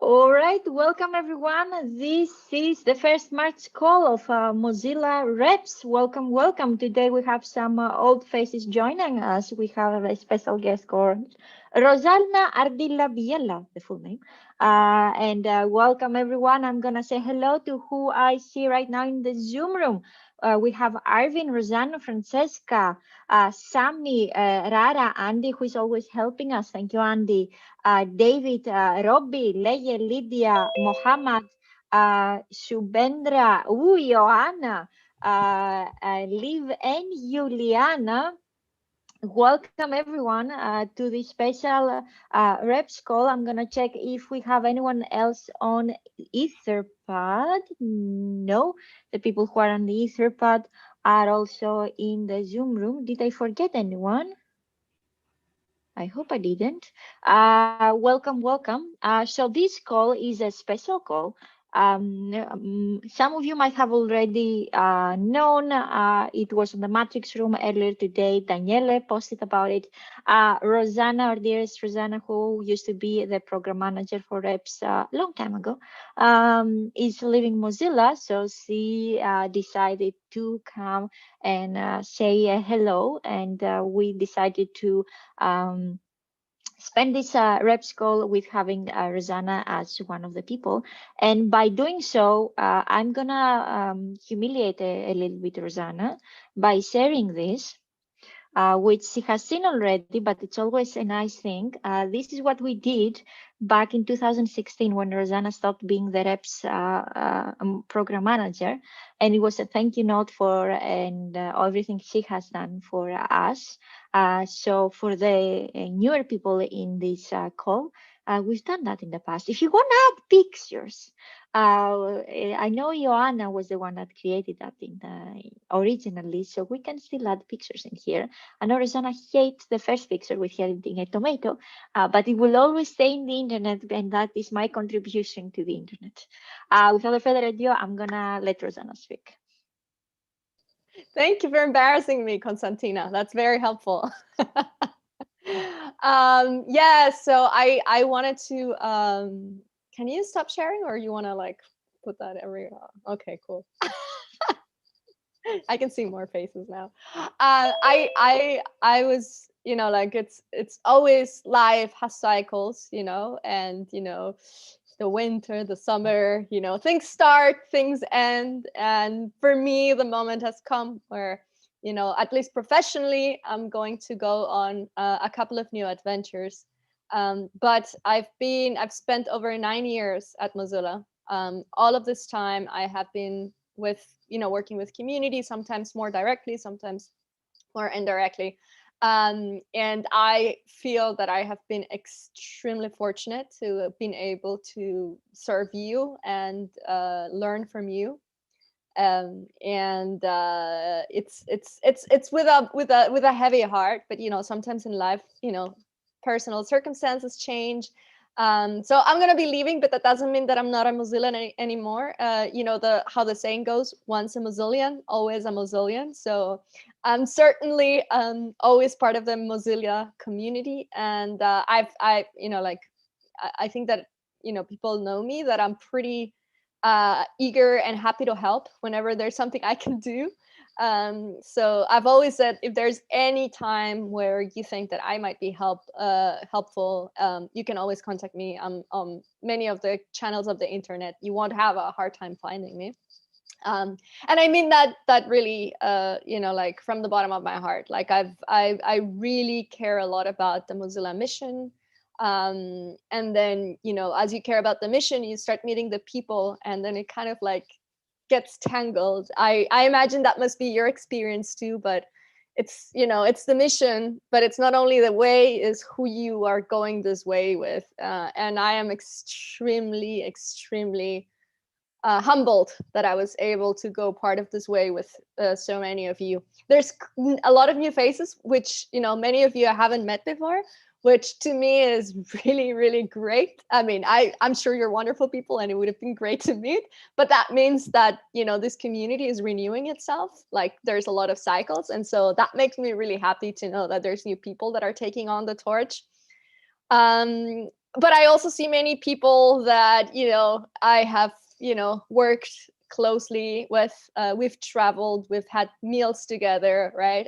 All right, welcome everyone. This is the first March call of Mozilla Reps. Welcome, welcome. Today we have some old faces joining us. We have a special guest called Rosalna Ardila Biela, the full name. And welcome everyone. I'm going to say hello to who I see right now in the Zoom room. We have Arvin, Rosanna, Francesca, Sammy, Rara, Andy, who is always helping us. Thank you, Andy. David, Robbie, Leia, Lydia, Mohammed, Shubendra, Joanna, Liv, and Juliana. Welcome everyone to this special reps call. I'm gonna check if we have anyone else on Etherpad. No, the people who are on the Etherpad are also in the Zoom room. Did I forget anyone? I hope I didn't. Welcome, welcome. So this call is a special call. Some of you might have already known. It was in the Matrix room earlier today. Daniele posted about it. Rosanna, our dearest Rosanna, who used to be the program manager for Reps a long time ago, is leaving Mozilla. So she decided to come and say hello. And we decided to spend this reps call with having Rosanna as one of the people. And by doing so, I'm gonna humiliate a little bit Rosanna by sharing this. Which she has seen already, but it's always a nice thing. This is what we did back in 2016 when Rosanna stopped being the reps program manager, and it was a thank you note for and everything she has done for us. So for the newer people in this call, we've done that in the past. If you want to add pictures, I know Joanna was the one that created that in the originally, so we can still add pictures in here. I know Rosanna hates the first picture with her eating a tomato, but it will always stay in the internet, and that is my contribution to the internet. Without further ado, I'm gonna let Rosanna speak. Thank you for embarrassing me, Constantina. That's very helpful. Yeah, so I wanted to can you stop sharing, or you want to like put that every okay, cool. I can see more faces now. I was, like it's always life has cycles, and the winter, the summer, things start, things end, and for me, the moment has come where, at least professionally, I'm going to go on a couple of new adventures. But I've spent over 9 years at Mozilla. All of this time, I have been with working with community, sometimes more directly, sometimes more indirectly, and I feel that I have been extremely fortunate to have been able to serve you and learn from you. And it's with a heavy heart, but sometimes in life, personal circumstances change. So I'm gonna be leaving, but that doesn't mean that I'm not a Mozillian anymore. The how the saying goes: once a Mozillian, always a Mozillian. So I'm certainly always part of the Mozilla community, and I think that people know me, that I'm pretty eager and happy to help whenever there's something I can do. So I've always said, if there's any time where you think that I might be helpful, you can always contact me. I'm on many of the channels of the internet. You won't have a hard time finding me. And I mean that really, like from the bottom of my heart. Like I really care a lot about the Mozilla mission. And then, as you care about the mission, you start meeting the people, and then it kind of like gets tangled. I imagine that must be your experience too, but it's the mission, but it's not only the way, is who you are going this way with. And I am extremely, extremely humbled that I was able to go part of this way with so many of you. There's a lot of new faces, which many of you I haven't met before, which to me is really, really great. I mean, I'm sure you're wonderful people, and it would have been great to meet. But that means that this community is renewing itself. Like there's a lot of cycles, and so that makes me really happy to know that there's new people that are taking on the torch. but I also see many people that, I have, worked closely with. We've traveled, we've had meals together, right?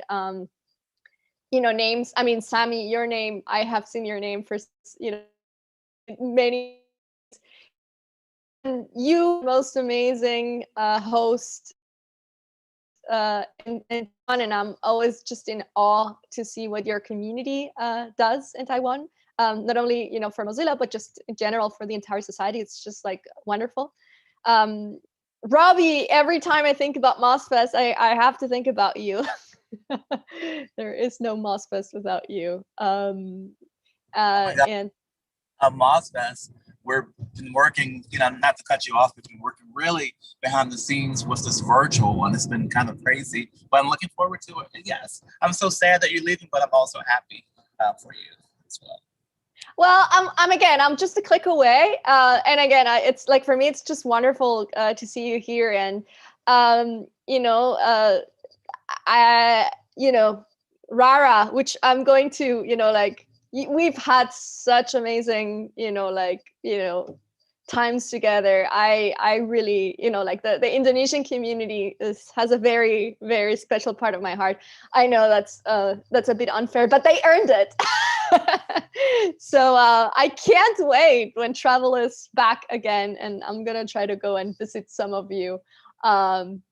Names. I mean, Sammy, your name, I have seen your name for, many. And you, most amazing host in Taiwan, and I'm always just in awe to see what your community does in Taiwan. Not only for Mozilla, but just in general for the entire society. It's just like wonderful. Um, Robbie, every time I think about MozFest, I have to think about you. There is no MozFest without you. Oh my God, And MozFest. We've been working, not to cut you off, but we've been working really behind the scenes with this virtual one. It's been kind of crazy, but I'm looking forward to it. Yes, I'm so sad that you're leaving, but I'm also happy for you as well. well, I'm just a click away, and again, it's like for me, it's just wonderful to see you here, and um, you know, uh, I, Rara, which I'm going to, like we've had such amazing, times together. I really, like the Indonesian community has a very, very special part of my heart. I know that's a bit unfair, but they earned it. So I can't wait when travel is back again, and I'm gonna try to go and visit some of you,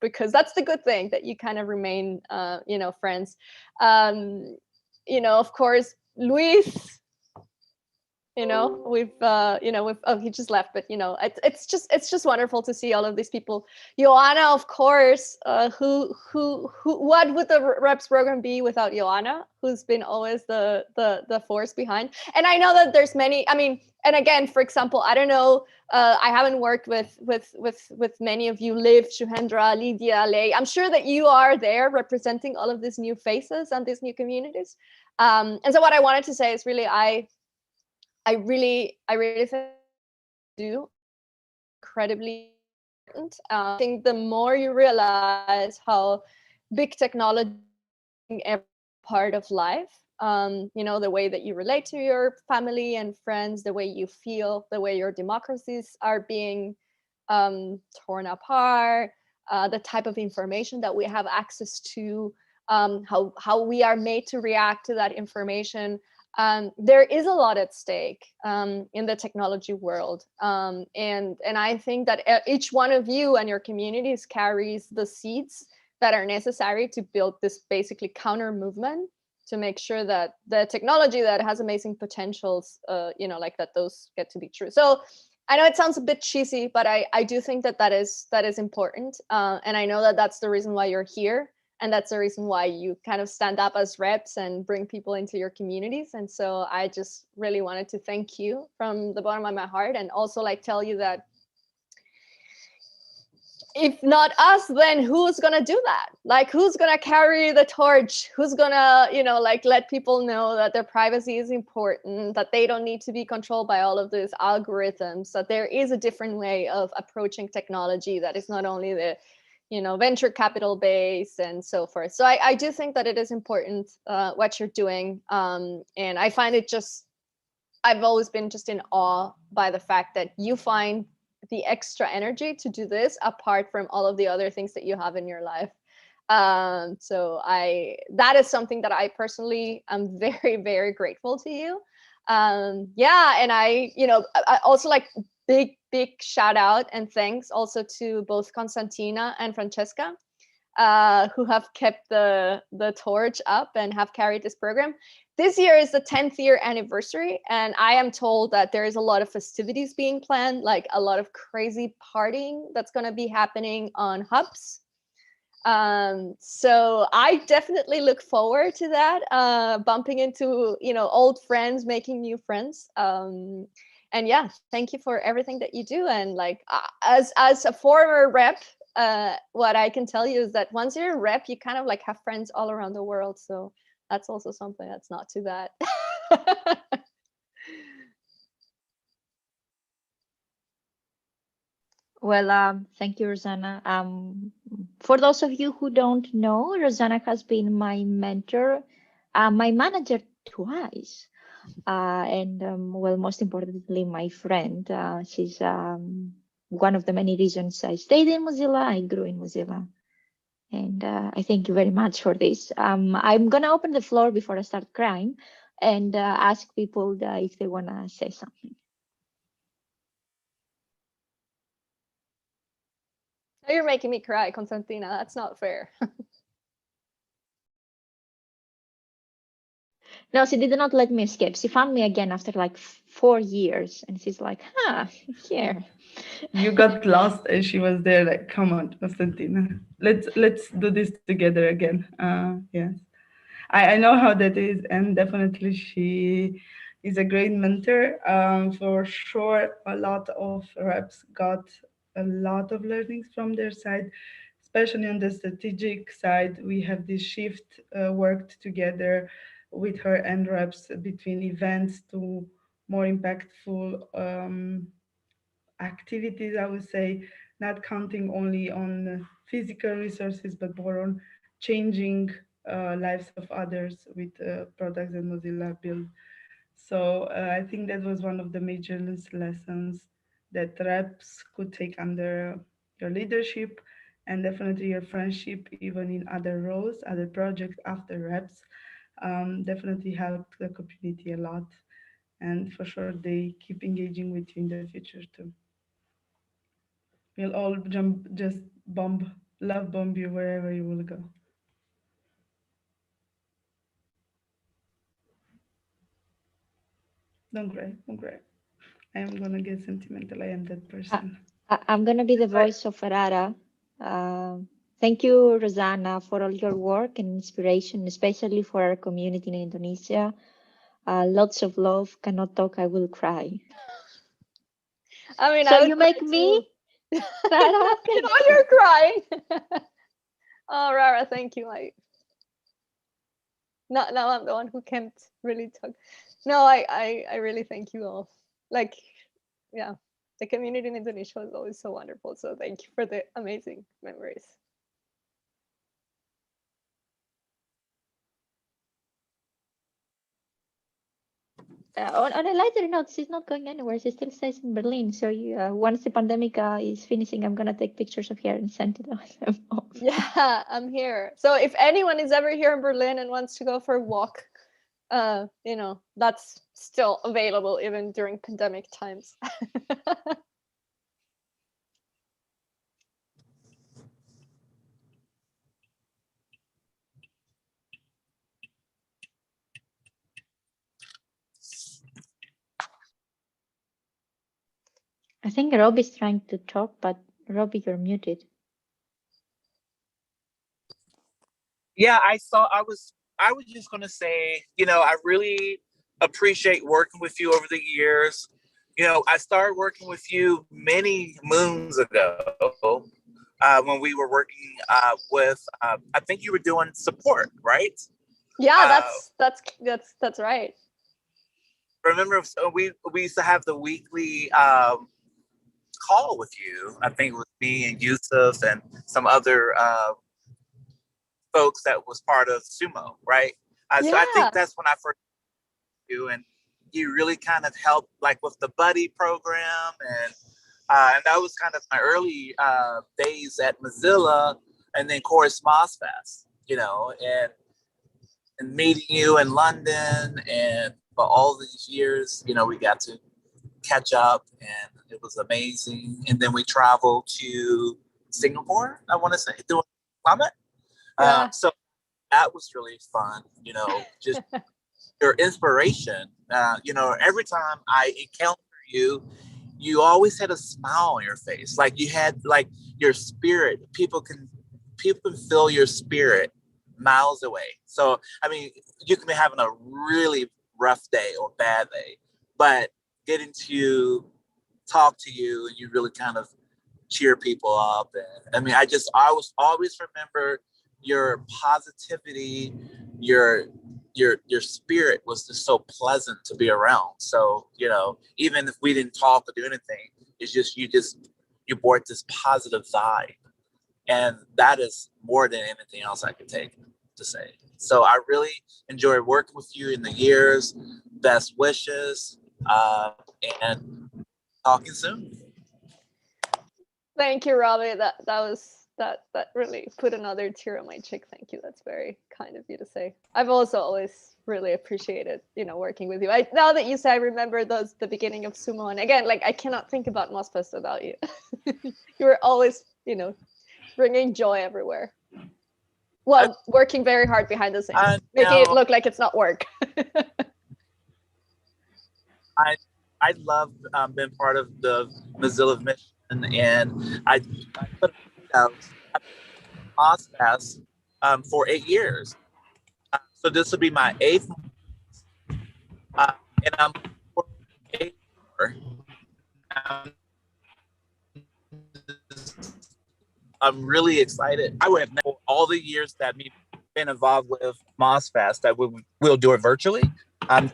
because that's the good thing, that you kind of remain, friends. Of course, Luis, we've oh, he just left, but it's just wonderful to see all of these people. Joanna, of course, who what would the reps program be without Joanna, who's been always the force behind? And I know that there's many, I mean, and again, for example, I don't know, I haven't worked with many of you, Liv, Shuhendra, Lydia, Lei. I'm sure that you are there representing all of these new faces and these new communities. And so what I wanted to say is really, I really think do incredibly important. I think the more you realize how big technology is every part of life, the way that you relate to your family and friends, the way you feel, the way your democracies are being torn apart, the type of information that we have access to, how we are made to react to that information. There is a lot at stake in the technology world, and I think that each one of you and your communities carries the seeds that are necessary to build this basically counter movement, to make sure that the technology that has amazing potentials, like that, those get to be true. So I know it sounds a bit cheesy, but I do think that is important, and I know that that's the reason why you're here, and that's the reason why you kind of stand up as reps and bring people into your communities. And so I just really wanted to thank you from the bottom of my heart, and also like tell you that if not us, then who's gonna do that? Like, who's gonna carry the torch? Who's gonna, like, let people know that their privacy is important, that they don't need to be controlled by all of these algorithms, that there is a different way of approaching technology that is not only the venture capital base and so forth. So I do think that it is important what you're doing. And I find it just, I've always been just in awe by the fact that you find the extra energy to do this apart from all of the other things that you have in your life. So that is something that I personally am very, very grateful to you. Yeah, and I also like big shout out and thanks also to both Constantina and Francesca, who have kept the torch up and have carried this program. This year is the 10th year anniversary, and I am told that there is a lot of festivities being planned, like a lot of crazy partying that's going to be happening on hubs. So I definitely look forward to that, bumping into old friends, making new friends. And yeah, thank you for everything that you do. And like as a former rep, what I can tell you is that once you're a rep, you kind of like have friends all around the world. So that's also something that's not too bad. Well, thank you, Rosanna. For those of you who don't know, Rosanna has been my mentor, my manager twice. and well, most importantly, my friend. She's one of the many reasons I stayed in Mozilla. I grew in Mozilla. And I thank you very much for this. I'm going to open the floor before I start crying and ask people if they want to say something. Oh, you're making me cry, Constantina. That's not fair. No, she did not let me escape. She found me again after like 4 years. And she's like, here. You got lost and she was there like, come on, Constantina, let's do this together again. Yes. I know how that is, and definitely she is a great mentor. For sure, a lot of reps got a lot of learnings from their side, especially on the strategic side. We have this shift worked together with her and reps between events to more impactful activities, I would say, not counting only on physical resources, but more on changing lives of others with products that Mozilla built. So I think that was one of the major lessons that reps could take under your leadership, and definitely your friendship, even in other roles, other projects after reps, definitely helped the community a lot. And for sure, they keep engaging with you in the future too. We'll all jump, just love bomb you wherever you will go. Don't cry, don't cry. I am gonna get sentimental. I am that I, person. I'm going to be the Right. voice of Ferrara. Thank you, Rosanna, for all your work and inspiration, especially for our community in Indonesia. Lots of love. Cannot talk, I will cry. I mean, So I would you cry make too. me, Farah? Oh, you're crying. Oh, Rara, thank you. Now I'm the one who can't really talk. No, I really thank you all. Like, yeah, the community in Indonesia was always so wonderful. So thank you for the amazing memories. On a lighter note, she's not going anywhere. She still stays in Berlin. So once the pandemic is finishing, I'm gonna take pictures of her and send it off. Yeah, I'm here. So if anyone is ever here in Berlin and wants to go for a walk, that's still available even during pandemic times. I think Robbie's trying to talk, but Robbie, you're muted. Yeah, I was just gonna say, I really appreciate working with you over the years. I started working with you many moons ago, when we were working with. I think you were doing support, right? Yeah, that's right. Remember, so we used to have the weekly call with you. I think it was me and Yusuf and some other folks that was part of Sumo, right? So I think Yeah. that's when I first met you, and you really kind of helped, like with the buddy program, and that was kind of my early days at Mozilla, and then Chorus Moss Fest, and meeting you in London, and for all these years, we got to catch up, and it was amazing. And then we traveled to Singapore, I want to say, doing Summit. Yeah. So that was really fun, just your inspiration. Every time I encounter you, you always had a smile on your face. Like you had like your spirit. People can feel your spirit miles away. So I mean, you can be having a really rough day or bad day, but getting to talk to you and you really kind of cheer people up. And I mean, I was always remember your positivity, your your spirit was just so pleasant to be around. So, even if we didn't talk or do anything, it's just you brought this positive vibe. And that is more than anything else I could take to say. So I really enjoyed working with you in the years. best wishes, and talking soon. Thank you, Robbie. That really put another tear on my cheek. Thank you. That's very kind of you to say. I've also always really appreciated, working with you. Now that you say, I remember the beginning of Sumo, and again, like, I cannot think about Mosfest without you. You were always, bringing joy everywhere. Well, working very hard behind the scenes, making it look like it's not work. I love being part of the Mozilla mission, and I put Ozfest for 8 years. So this will be my 8th, and I'm really excited. I would have known all the years that me been involved with MozFest that we'll do it virtually. I'm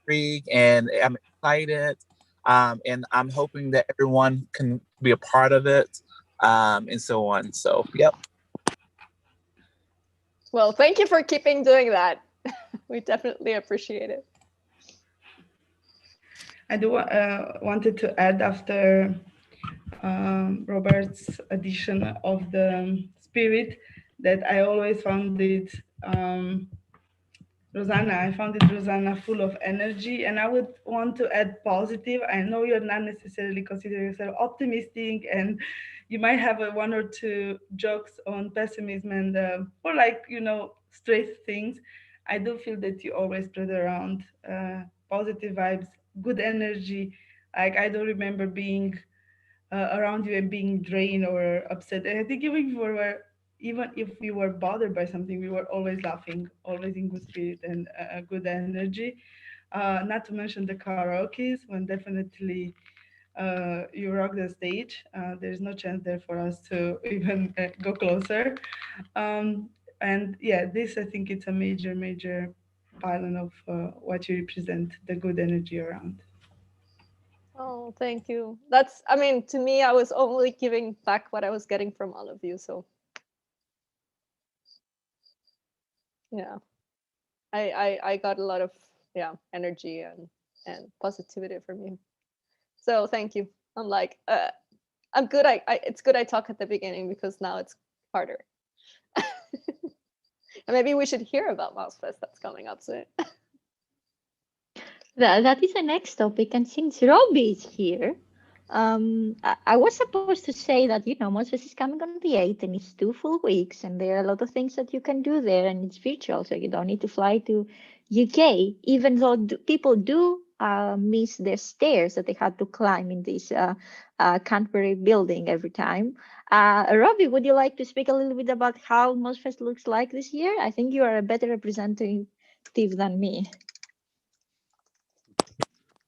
intrigued and I'm excited, and I'm hoping that everyone can be a part of it, and so on. So, yep. Well, thank you for keeping doing that. We definitely appreciate it. I do wanted to add after Robert's addition of the spirit that I always found it Rosanna full of energy, and I would want to add positive. I know you're not necessarily considering yourself optimistic, and you might have one or two jokes on pessimism and or straight things. I do feel that you always spread around positive vibes, good energy. Like, I don't remember being around you and being drained or upset. And I think even if we were bothered by something, we were always laughing, always in good spirit and good energy. Not to mention the karaoke's, when definitely you rock the stage. There's no chance there for us to even go closer. And yeah, this, I think it's a major pylon of what you represent, the good energy around. Oh, thank you. To me, I was only giving back what I was getting from all of you. So yeah, I got a lot of energy and positivity from you. So thank you. I'm good. It's good I talk at the beginning because now it's harder. And maybe we should hear about MouseFest that's coming up soon. That is the next topic. And since Robbie is here, I was supposed to say that, Mosfest is coming on the 8th and it's 2 full weeks and there are a lot of things that you can do there and it's virtual, so you don't need to fly to UK, even though people do miss the stairs that they had to climb in this Canterbury building every time. Robbie, would you like to speak a little bit about how Mosfest looks like this year? I think you are a better representative than me.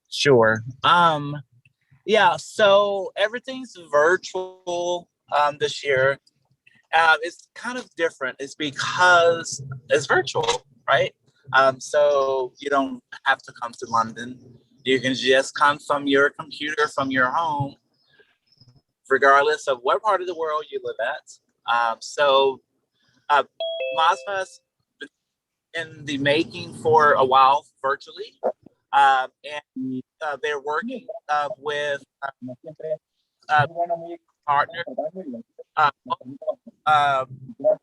Sure. Yeah, so everything's virtual this year. It's kind of different. It's because it's virtual, right? So you don't have to come to London. You can just come from your computer, from your home, regardless of what part of the world you live at. So Mozfest been in the making for a while virtually. And they're working with partners,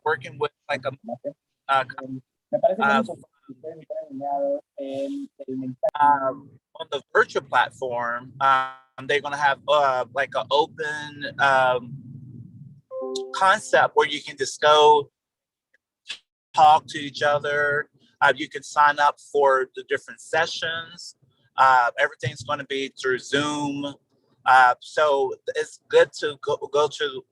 working with like a on the virtual platform. They're going to have like an open concept where you can just go talk to each other. You can sign up for the different sessions. Everything's going to be through Zoom. So it's good to go to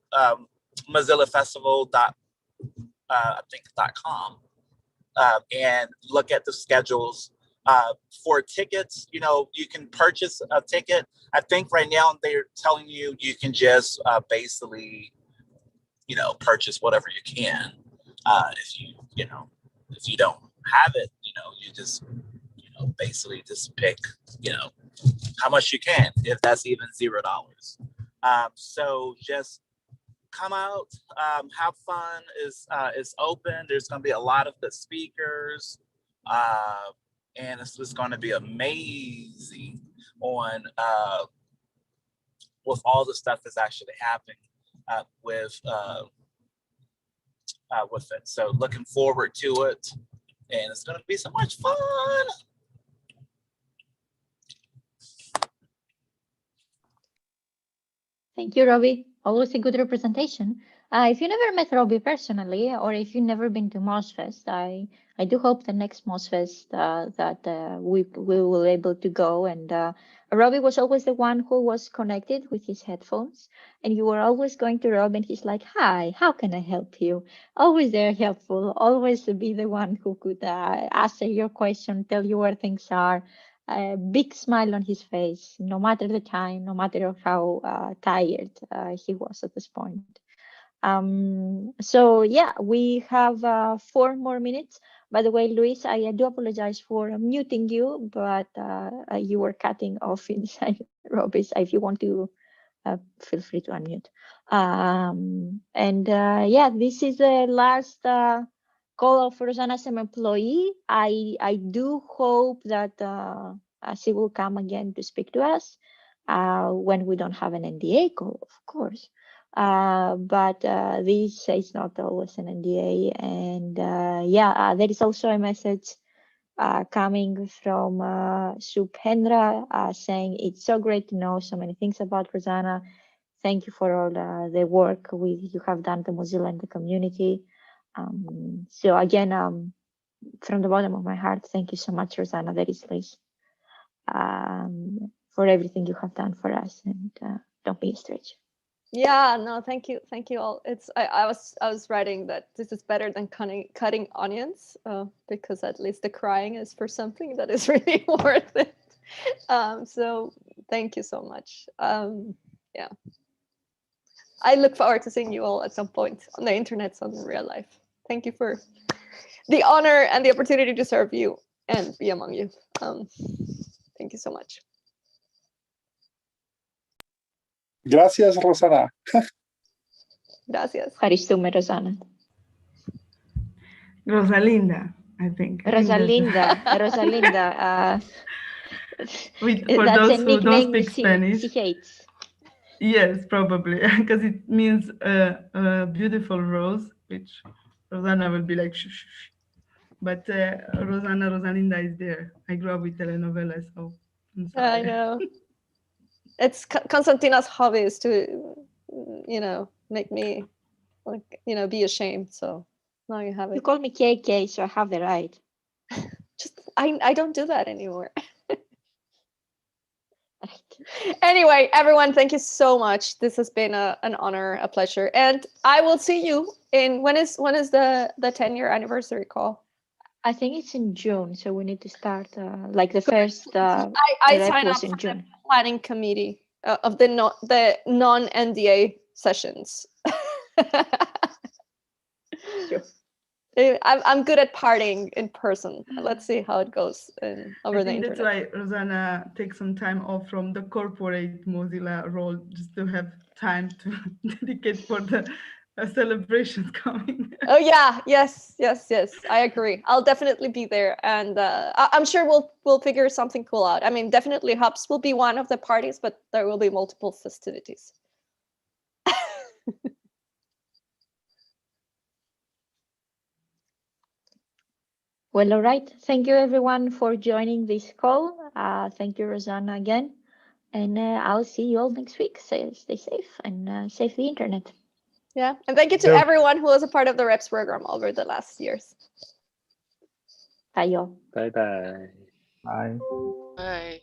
MozillaFestival.com and look at the schedules. For tickets, you can purchase a ticket. I think right now they're telling you can just basically, purchase whatever you can. If you don't have it, you just, basically just pick, how much you can, if that's even $0. So just come out, have fun. It's open. There's going to be a lot of good speakers, and this was going to be amazing on with all the stuff that's actually happening with it. So looking forward to it, and it's going to be so much fun. Thank you, Robbie. Always a good representation. If you never met Robbie personally, or if you've never been to MozFest, I do hope the next MozFest that we will be able to go. And Robbie was always the one who was connected with his headphones, and you were always going to Rob, and he's like, "Hi, how can I help you?" Always there, helpful. Always be the one who could answer your question, tell you where things are. A big smile on his face, no matter the time, no matter how tired he was at this point. So yeah, we have 4 more minutes. By the way, Luis, I do apologize for muting you, but you were cutting off inside Robbie's. If you want to, feel free to unmute. And yeah, this is the last call of Rosanna as an employee. I do hope that she will come again to speak to us when we don't have an NDA call, of course. But this is not always an NDA. And yeah, there is also a message coming from Subhendra saying it's so great to know so many things about Rosanna. Thank you for all the work you have done to Mozilla and the community. So again, from the bottom of my heart, thank you so much, Rosanna. That is Liz, for everything you have done for us, and don't be a stranger. Yeah, no, thank you all. It's I was writing that this is better than cutting onions, because at least the crying is for something that is really worth it. So thank you so much. Yeah, I look forward to seeing you all at some point on the internet, on real life. Thank you for the honor and the opportunity to serve you and be among you. Thank you so much. Gracias, Rosana. Gracias. Haristume, Rosanna. Rosalinda, I think. Rosalinda. Rosalinda. For That's those a who don't nickname speak Spanish. she hates. Yes, probably, because it means a beautiful rose, which Rosanna will be like, shh, shh, shh. But Rosalinda is there. I grew up with telenovelas, so I'm sorry. I know. It's Constantina's hobby is to, make me, be ashamed. So now you have it. You call me KK, so I have the right. Just I don't do that anymore. Anyway, everyone, thank you so much. This has been an honor, a pleasure, and I will see you in when is the 10-year anniversary call? I think it's in June, so we need to start like the first. I signed up in for June. the planning committee of the non-NDA sessions. Sure. I'm good at partying in person. Let's see how it goes over the internet. That's why Rosanna takes some time off from the corporate Mozilla role, just to have time to dedicate for the celebrations coming. Oh yeah, yes. I agree. I'll definitely be there, and I'm sure we'll figure something cool out. I mean, definitely Hubs will be one of the parties, but there will be multiple festivities. Well, all right. Thank you, everyone, for joining this call. Thank you, Rosanna, again. And I'll see you all next week. So stay safe and save the internet. Yeah. And thank you to everyone who was a part of the REPS program over the last years. Bye, y'all. Bye-bye. Bye. Bye.